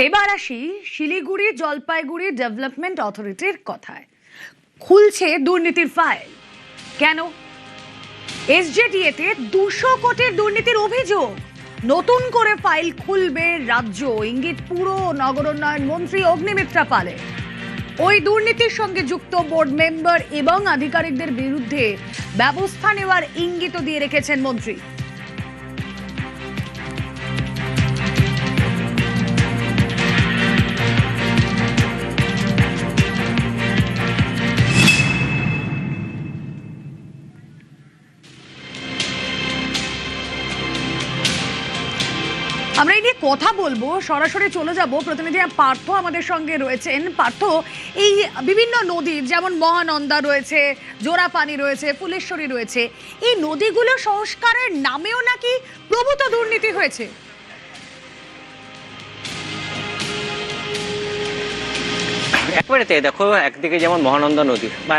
এবার আসি শিলিগুড়ি জলপাইগুড়ি ডেভেলপমেন্ট অথরিটির কথায়। খুলছে দুর্নীতির ফাইল। কেন? এসজেডিএতে 200 কোটির দুর্নীতির অভিযোগ। নতুন করে ফাইল খুলবে রাজ্য, ইঙ্গিত পুরো নগরোন্নয়ন মন্ত্রী অগ্নিমিত্রা পালের। ওই দুর্নীতির সঙ্গে যুক্ত বোর্ড মেম্বার এবং আধিকারিকদের বিরুদ্ধে ব্যবস্থা নেওয়ার ইঙ্গিতও দিয়ে রেখেছেন মন্ত্রী। আমরা এই নিয়ে কথা বলবো, সরাসরি চলে যাব। প্রতিনিধি পার্থ আমাদের সঙ্গে রয়েছেন। পার্থ, এই বিভিন্ন নদী যেমন মহানন্দা রয়েছে, জোড়াপানি রয়েছে, ফুলেশ্বরী রয়েছে, এই নদীগুলো সংস্কারের নামেও নাকি প্রভূত দুর্নীতি হয়েছে। একবারে তাই। দেখো, একদিকে যেমন মহানন্দা নদী বা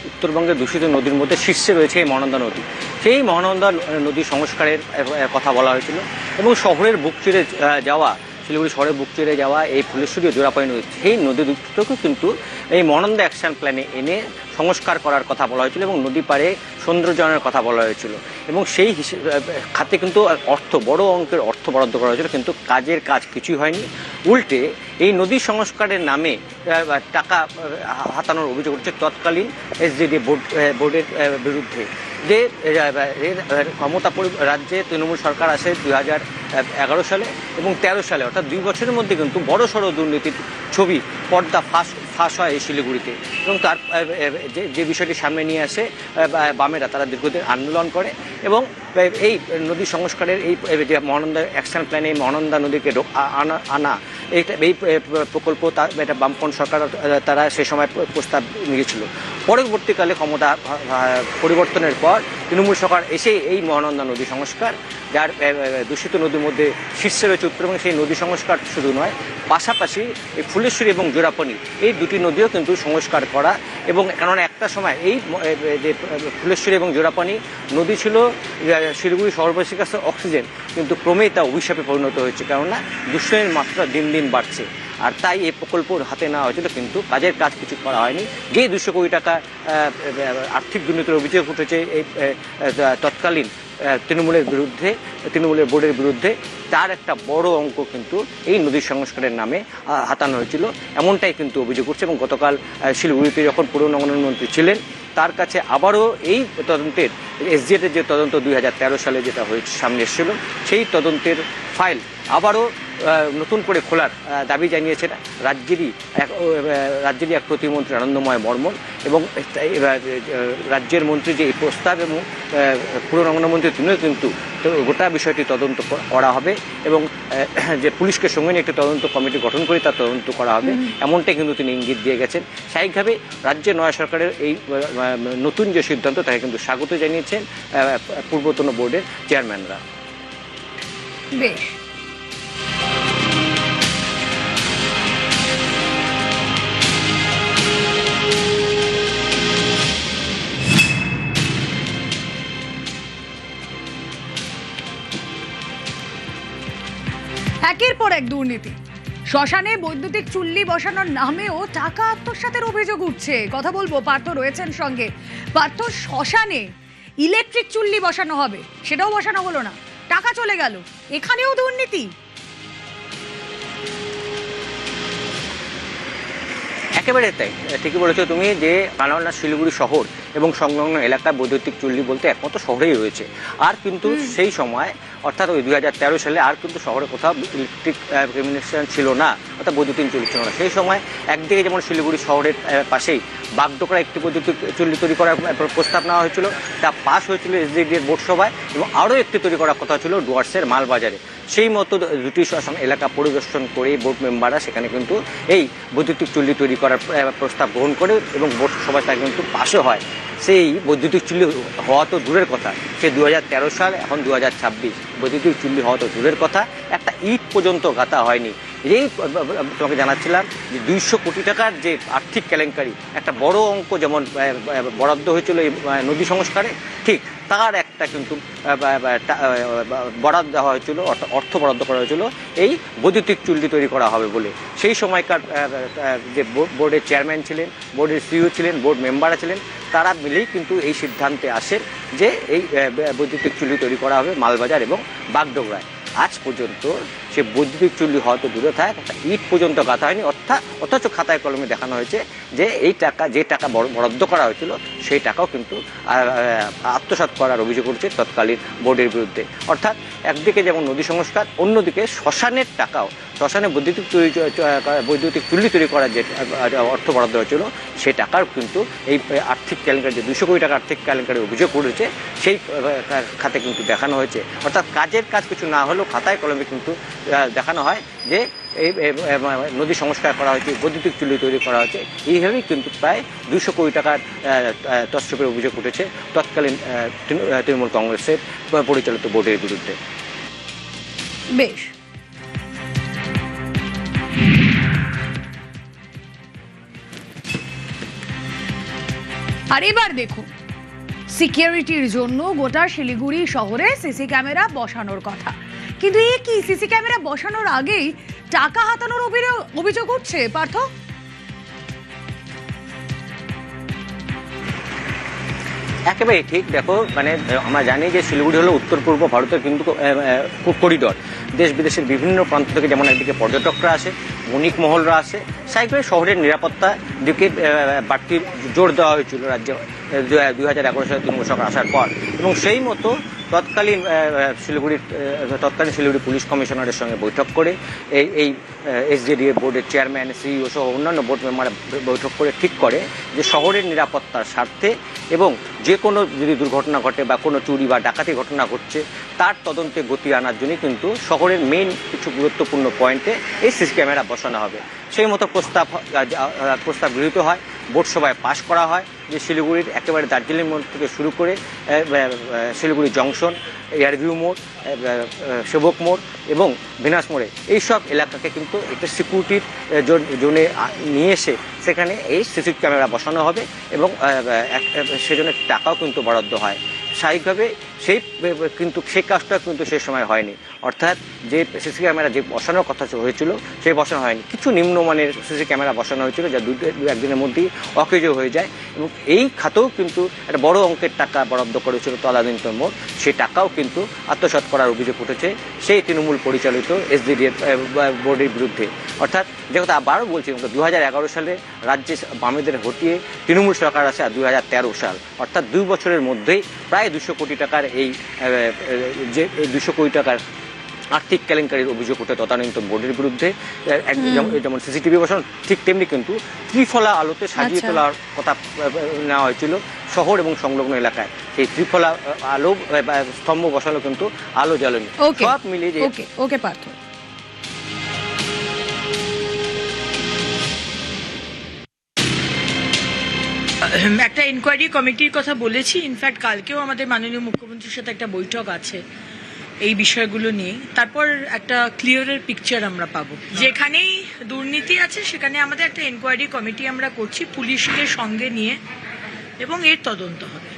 উত্তরবঙ্গের দূষিত নদীর মধ্যে শীর্ষে রয়েছে এই মহানন্দা নদী। সেই মহানন্দা নদী সংস্কারের কথা বলা হয়েছিল এবং শহরের বুক চিরে যাওয়া, শিলিগুড়ি শহরের বুক চিরে যাওয়া এই ফুলেশ্বরী ও জোড়াপানি নদী, সেই নদী দুটোকেও কিন্তু এই মহানন্দা অ্যাকশন প্ল্যানে এনে সংস্কার করার কথা বলা হয়েছিল এবং নদী পাড়ে সৌন্দর্যায়নের কথা বলা হয়েছিল এবং সেই খাতে কিন্তু বড় অঙ্কের অর্থ বরাদ্দ করা হয়েছিল, কিন্তু কাজের কাজ কিছুই হয়নি। উল্টে এই নদী সংস্কারের নামে টাকা হাতানোর অভিযোগ হচ্ছে তৎকালীন এসজেডি বোর্ডের বিরুদ্ধে। যে ক্ষমতা রাজ্যে তৃণমূল সরকার আসে 2011 সালে এবং 13 সালে, অর্থাৎ 2 বছরের মধ্যে কিন্তু বড় সড়ো দুর্নীতির ছবি পর্দা ফাঁস হয় এই শিলিগুড়িতে। এবং তার যে বিষয়টি সামনে নিয়ে আসে বামেরা, তারা দীর্ঘদিন আন্দোলন করে এবং এই নদী সংস্কারের এই যে মহানন্দা অ্যাকশন প্ল্যানে মহানন্দা নদীকে আনা, এই প্রকল্প এটা বামপন্থী সরকার তারা সে সময় প্রস্তাব নিয়েছিল। পরবর্তীকালে ক্ষমতা পরিবর্তনের পর তৃণমূল সরকার এসে এই মহানন্দা নদী সংস্কার, যার দূষিত নদীর মধ্যে শীর্ষে রয়েছে উত্তরবঙ্গ, সেই নদী সংস্কার শুধু নয়, পাশাপাশি এই ফুলেশ্বরী এবং জোড়াপানি এই দুটি নদীও কিন্তু সংস্কার করা। এবং কেননা একটা সময় এই যে ফুলেশ্বরী এবং জোড়াপানি নদী ছিল শিলিগুড়ি শহরবাসীর কাছে অক্সিজেন, কিন্তু ক্রমেই তা অভিশাপে পরিণত হয়েছে, কেননা দূষণের মাত্রা দিন দিন বাড়ছে। আর তাই এই প্রকল্প হাতে নেওয়া হয়েছিল, কিন্তু কাজের কাজ কিছু করা হয়নি। যেই 200 কোটি টাকা আর্থিক দুর্নীতির অভিযোগ উঠেছে এই তৎকালীন তৃণমূলের বোর্ডের বিরুদ্ধে, তার একটা বড় অঙ্ক কিন্তু এই নদীর সংস্কারের নামে হাতানো হয়েছিল, এমনটাই কিন্তু অভিযোগ উঠছে। এবং গতকাল শিলিগুড়িতে যখন পুর নগরায়ণ মন্ত্রী ছিলেন, তার কাছে আবারও এই তদন্তের এসজিএটের যে তদন্ত 2013 সালে যেটা হয়েছে সামনে এসেছিল, সেই তদন্তের ফাইল আবারও নতুন করে খোলার দাবি জানিয়েছেন রাজ্যেরই এক প্রতিমন্ত্রী আনন্দময় বর্মন। এবং রাজ্যের মন্ত্রী যে এই প্রস্তাব এবং পুর নগরমন্ত্রী তিনিও কিন্তু গোটা বিষয়টি তদন্ত করা হবে এবং যে পুলিশকে সঙ্গে নিয়ে একটি তদন্ত কমিটি গঠন করে তার তদন্ত করা হবে, এমনটাই কিন্তু তিনি ইঙ্গিত দিয়ে গেছেন। স্বাভাবিকভাবে রাজ্যের নয়া সরকারের এই নতুন যে সিদ্ধান্ত, তাকে কিন্তু স্বাগত জানিয়েছেন পূর্বতন বোর্ডের চেয়ারম্যানরা। বেশ, একের পর এক দুর্নীতি। শ্মশানে বৈদ্যুতিক চুল্লি বসানোর নামেও টাকা আত্মসাতের অভিযোগ উঠছে। কথা বলবো, পার্থ রয়েছেন সঙ্গে। পার্থ, শ্মশানে ইলেকট্রিক চুল্লি বসানো হবে, সেটাও বসানো হলো না, টাকা চলে গেল, এখানেও দুর্নীতি। একেবারে তাই, ঠিকই বলেছো তুমি, যে কারণ শিলিগুড়ি শহর এবং সংলগ্ন এলাকায় বৈদ্যুতিক চুল্লি বলতে একমাত্র শহরেই রয়েছে। আর কিন্তু সেই সময়, অর্থাৎ ওই 2013 সালে আর কিন্তু শহরে কোথাও ইলেকট্রিক কমিউনিকেশন ছিল না, অর্থাৎ বৈদ্যুতিক চুল্লি ছিল না। সেই সময় একদিকে যেমন শিলিগুড়ি শহরের পাশেই বাগডোকরা একটি বৈদ্যুতিক চুল্লি তৈরি করার প্রস্তাব নেওয়া হয়েছিল, তা পাস হয়েছিল এসডিডির বোর্ড সভায়, এবং আরও একটি তৈরি করার কথা ছিল ডুয়ার্সের মালবাজারে। সেই মতো দুটি শ্মশান এলাকা পরিদর্শন করে বোর্ড মেম্বাররা সেখানে কিন্তু এই বৈদ্যুতিক চুল্লি তৈরি করার প্রস্তাব গ্রহণ করে এবং বোর্ড সভায় তা কিন্তু পাশও হয়। সেই বৈদ্যুতিক চুল্লি হওয়া তো দূরের কথা, সে 2013 সাল, এখন 2026, বৈদ্যুতিক চুল্লি হওয়া তো দূরের কথা, একটা ইট পর্যন্ত গাঁথা হয়নি। এই তোমাকে জানাচ্ছিলাম যে 200 কোটি টাকার যে আর্থিক কেলেঙ্কারি, একটা বড় অঙ্ক যেমন বরাদ্দ হয়েছিল এই নদী সংস্কারে, ঠিক তার একটা কিন্তু বরাদ্দ দেওয়া হয়েছিল, অর্থ বরাদ্দ করা হয়েছিল এই বৈদ্যুতিক চুল্লি তৈরি করা হবে বলে। সেই সময়কার যে বোর্ডের চেয়ারম্যান ছিলেন, বোর্ডের সিইও ছিলেন, বোর্ড মেম্বাররা ছিলেন, তারা মিলেই কিন্তু এই সিদ্ধান্তে আসেন যে এই বৈদ্যুতিক চুল্লি তৈরি করা হবে মালবাজার এবং বাগডোগরায়। আজ পর্যন্ত সে বৈদ্যুতিক চুল্লি হয়তো দূরে থাক, ইট পর্যন্ত গাঁথা হয়নি, অথচ খাতায় কলমে দেখানো হয়েছে যে যে টাকা বরাদ্দ করা হয়েছিল সেই টাকাও কিন্তু আত্মসাৎ করার অভিযোগ উঠছে তৎকালীন বোর্ডের বিরুদ্ধে। অর্থাৎ একদিকে যেমন নদী সংস্কার, অন্যদিকে শ্মশানের টাকাও, শ্মশানে বৈদ্যুতিক চুল্লি তৈরি করার যে অর্থ বরাদ্দ হয়েছিল সেই টাকার কিন্তু এই আর্থিক কেলেঙ্কারি, যে 200 কোটি টাকা আর্থিক কেলেঙ্কারির অভিযোগ উঠেছে সেই খাতে কিন্তু দেখানো হয়েছে। অর্থাৎ কাজের কাজ কিছু না হলেও খাতায় কলমে কিন্তু দেখানো হয় যে এই নদী সংস্কার করা হয়েছে, বৈদ্যুতিক চুল্লি তৈরি করা হয়েছে। এইভাবেই কিন্তু প্রায় 200 কোটি টাকার তছরূপের অভিযোগ উঠেছে তৎকালীন তৃণমূল কংগ্রেসের পরিচালিত বোর্ডের বিরুদ্ধে। বেশ, আর এবার দেখুন, সিকিউরিটির জন্য গোটা শিলিগুড়ি শহরে সিসি ক্যামেরা বসানোর কথা, কিন্তু এ কি সিসি ক্যামেরা বসানোর আগেই টাকা হাতানোর অভিযোগ উঠছে পার্থ? একেবারে ঠিক। দেখো, মানে আমরা জানি যে শিলিগুড়ি হলো উত্তর পূর্ব ভারতের কিন্তু করিডর। দেশ বিদেশের বিভিন্ন প্রান্ত থেকে যেমন একদিকে পর্যটকরা আসে, বণিক মহলরা আসে, স্বাভাবিকভাবে শহরের নিরাপত্তার দিকে বাড়তি জোর দেওয়া হয়েছিল রাজ্যে 2011 সালে তৃণমূল সরকার আসার পর। এবং সেই মতো তৎকালীন শিলিগুড়ি পুলিশ কমিশনারের সঙ্গে বৈঠক করে এই এসজেডিএ বোর্ডের চেয়ারম্যান, সিইও সহ অন্যান্য বোর্ড মেম্বাররা বৈঠক করে ঠিক করে যে শহরের নিরাপত্তার স্বার্থে এবং যে কোনো যদি দুর্ঘটনা ঘটে বা কোনো চুরি বা ডাকাতি ঘটনা ঘটছে তার তদন্তে গতি আনার জন্যই কিন্তু শহরের মেইন কিছু গুরুত্বপূর্ণ পয়েন্টে এই সিসি ক্যামেরা বসানো হবে। সেই মতো প্রস্তাব গৃহীত হয়, বোর্ড সভায় পাশ করা হয় যে শিলিগুড়ির একেবারে দার্জিলিং মোড় থেকে শুরু করে শিলিগুড়ি জংশন, এয়ারভিউ মোড়, সেবক মোড় এবং ভেনাস মোড়ে এইসব এলাকাকে কিন্তু একটা সিকিউরিটির জোনে নিয়ে এসে সেখানে এই সিসি ক্যামেরা বসানো হবে এবং সেজন্য টাকাও কিন্তু বরাদ্দ হয়। স্বাভাবিকভাবে সেই কাজটা কিন্তু সেই সময় হয়নি। অর্থাৎ যে সিসি ক্যামেরা যে বসানোর কথা হয়েছিল সেই বসানো হয়নি, কিছু নিম্নমানের সিসি ক্যামেরা বসানো হয়েছিল যা দু একদিনের মধ্যেই অকেজ হয়ে যায়। এবং এই খাতেও কিন্তু একটা বড় অঙ্কের টাকা বরাদ্দ করেছিল তদানীন্তন মোড়, সেই টাকাও কিন্তু আত্মসাৎ করার অভিযোগ উঠেছে সেই তৃণমূল পরিচালিত এসডিডিএ বোর্ডের বিরুদ্ধে। অর্থাৎ যে কথা আবারও বলছি, 2011 সালে রাজ্যে বামেদের হটিয়ে তৃণমূল সরকার আসে 2013 সাল, অর্থাৎ 2 বছরের মধ্যেই প্রায় 200 কোটি টাকার এই 200 কোটি টাকার আর্থিক কেলেঙ্কারির অভিযোগ ওঠে তদানীন্তন বোর্ডের বিরুদ্ধে। যেমন সিসিটিভি বসানো, ঠিক তেমনি কিন্তু ত্রিফলা আলোতে সাজিয়ে তোলার কথা নেওয়া হয়েছিল শহর এবং সংলগ্ন এলাকায়। সেই ত্রিফলা আলো স্তম্ভ বসানো কিন্তু আলো জ্বালানি, সব মিলিয়ে যে ওকে পার্থ। একটা ইনকোয়ারি কমিটির কথা বলেছি। ইনফ্যাক্ট কালকেও আমাদের মাননীয় মুখ্যমন্ত্রীর সাথে একটা বৈঠক আছে এই বিষয়গুলো নিয়ে। তারপর একটা ক্লিয়ারের পিকচার আমরা পাবো। যেখানেই দুর্নীতি আছে সেখানে আমাদের একটা ইনকোয়ারি কমিটি আমরা করছি পুলিশকে সঙ্গে নিয়ে, এবং এর তদন্ত হবে।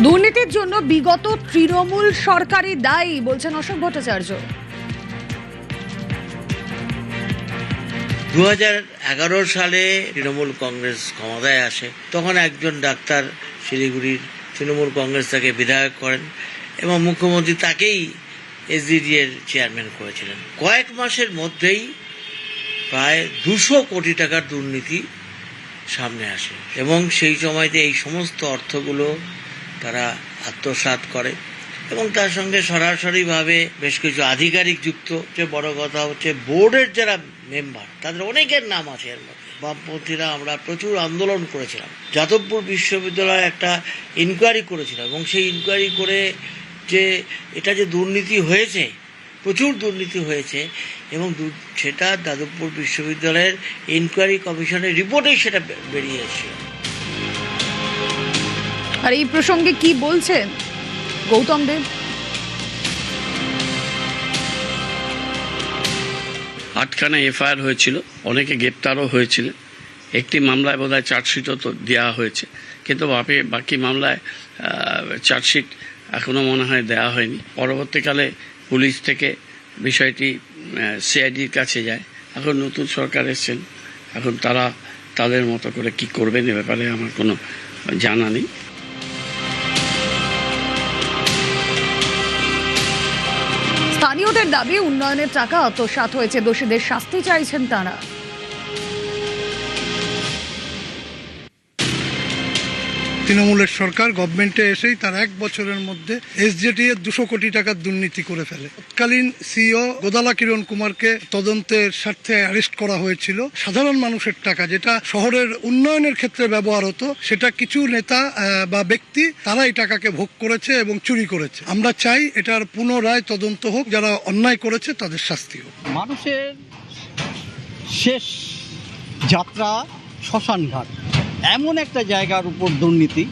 দুর্নীতির জন্য বিগত তৃণমূল সরকারই দায়ী বলছেন অশোক ভট্টাচার্য। 2011 সালে তৃণমূল কংগ্রেস ক্ষমতায় আসে, তখন একজন ডাক্তার শিলিগুড়ির তৃণমূল কংগ্রেস তাকে বিধায়ক করেন এবং মুখ্যমন্ত্রী তাকেই এসডিডিএর চেয়ারম্যান করেছিলেন। কয়েক মাসের মধ্যেই প্রায় 200 কোটি টাকার দুর্নীতি সামনে আসে এবং সেই সময়তে এই সমস্ত অর্থগুলো তারা আত্মসাৎ করে এবং তার সঙ্গে সরাসরিভাবে বেশ কিছু আধিকারিক যুক্ত। যে বড় কথা হচ্ছে বোর্ডের যারা মেম্বার তাদের অনেকের নাম আছে এর মধ্যে। বামপন্থীরা আমরা প্রচুর আন্দোলন করেছিলাম, যাদবপুর বিশ্ববিদ্যালয়ে একটা ইনকোয়ারি করেছিলাম এবং সেই ইনকোয়ারি করে যে এটা যে দুর্নীতি হয়েছে, প্রচুর দুর্নীতি হয়েছে এবং সেটা যাদবপুর বিশ্ববিদ্যালয়ের ইনকোয়ারি কমিশনের রিপোর্টেই সেটা বেরিয়ে এসেছিল। আর এই প্রসঙ্গে কি বলছেন গৌতম দেব? খানা এফআইআর হয়েছিল, অনেকে গ্রেপ্তারও হয়েছিল। একটি মামলায় বোধহয় চার্জশিটও তো দেওয়া হয়েছে, কিন্তু বাকি মামলায় চার্জশিট এখনও মনে হয় দেওয়া হয়নি। পরবর্তীকালে পুলিশ থেকে বিষয়টি সিআইডির কাছে যায়। এখন নতুন সরকার এসছেন, এখন তারা তাদের মতো করে কি করবেন এ ব্যাপারে আমার কোনো জানা নেই। স্থানীয়দের দাবি উন্নয়নের টাকা আত্মসাৎ হয়েছে, দোষীদের শাস্তি চাইছেন তারা। তৃণমূলের সরকার গভর্নমেন্টে এসেই তার 1 বছরের মধ্যে এসজেটি এর 200 কোটি টাকার দুর্নীতি করে ফেলে। তৎকালীন সিইও গোদালা কিরণ কুমারকে তদন্তের স্বার্থে অ্যারেস্ট করা হয়েছিল। সাধারণ মানুষের টাকা যেটা শহরের উন্নয়নের ক্ষেত্রে ব্যবহার হতো, সেটা কিছু নেতা বা ব্যক্তি তারা এই টাকাকে ভোগ করেছে এবং চুরি করেছে। আমরা চাই এটার পুনরায় তদন্ত হোক, যারা অন্যায় করেছে তাদের শাস্তি হোক। মানুষের শেষ যাত্রা শ্মশানঘাট, এমন একটা জায়গার উপর দুর্নীতি,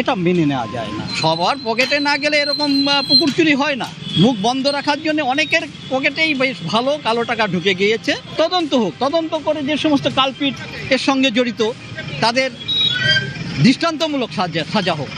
এটা মেনে নেওয়া যায় না। সবার পকেটে না গেলে এরকম পুকুর চুরি হয় না। মুখ বন্ধ রাখার জন্য অনেকের পকেটেই বেশ ভালো কালো টাকা ঢুকে গিয়েছে। তদন্ত হোক, তদন্ত করে যে সমস্ত কালপিট এর সঙ্গে জড়িত তাদের দৃষ্টান্তমূলক সাজা হোক।